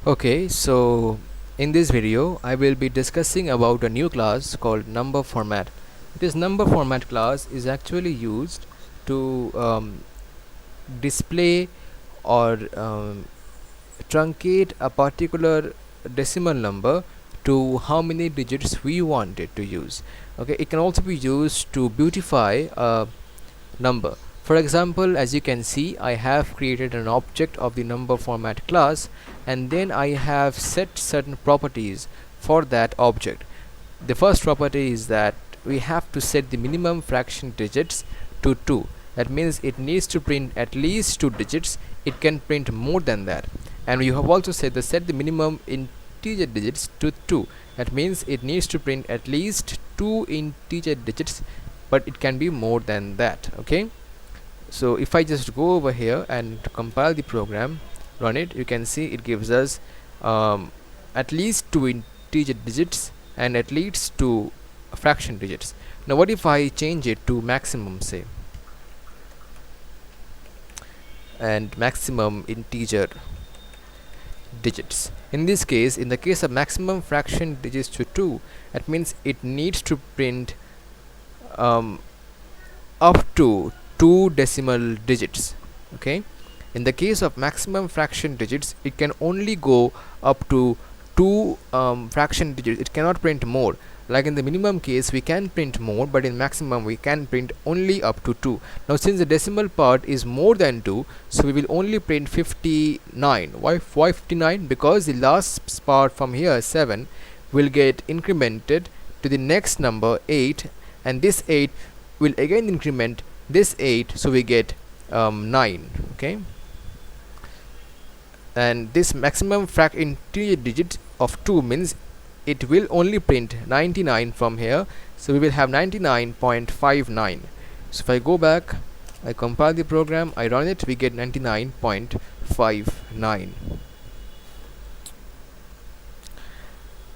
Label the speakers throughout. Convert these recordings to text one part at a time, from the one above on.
Speaker 1: Okay, so in this video I will be discussing about a new class called number format. This number format class is actually used to display or truncate a particular decimal number to how many digits we want it to use. Okay, it can also be used to beautify a number. For example, as you can see, I have created an object of the number format class, and then I have set certain properties for that object. The first property is that we have to set the minimum fraction digits to 2. That means it needs to print at least 2 digits. It can print more than that. And you have also said set the minimum integer digits to 2. That means it needs to print at least 2 integer digits, but it can be more than that. Okay, so if I just go over here and compile the program, run it, you can see it gives us at least 2 integer digits and at least 2 fraction digits. Now what if I change it to maximum, say, and maximum integer digits? In this case, in the case of maximum fraction digits to 2, that means it needs to print up to 2 decimal digits. Okay, in the case of maximum fraction digits, it can only go up to 2 fraction digits. It cannot print more. Like in the minimum case we can print more, but in maximum we can print only up to 2. Now since the decimal part is more than 2, so we will only print 59. Why 59? Because the last part from here, 7, will get incremented to the next number, 8, and this 8 will again increment this 8, so we get 9. Okay, and this maximum integer digit of 2 means it will only print 99 from here, so we will have 99.59. so if I go back, I compile the program, I run it, we get 99.59.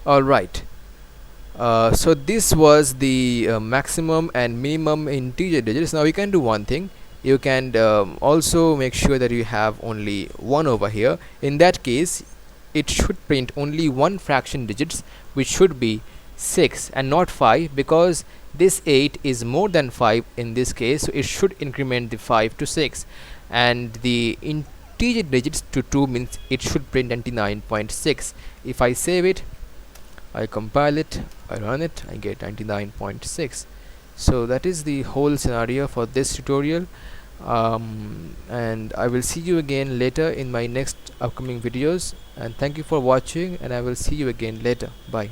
Speaker 1: Alright, so this was the maximum and minimum integer digits. Now we can do one thing. You can also make sure that you have only 1 over here. In that case, it should print only 1 fraction digits, which should be 6 and not 5, because this 8 is more than 5 in this case, so it should increment the 5 to 6, and the integer digits to 2 means it should print 99.6. if I save it, I compile it, I run it, I get 99.6. so that is the whole scenario for this tutorial, and I will see you again later in my next upcoming videos, and thank you for watching, and I will see you again later. Bye.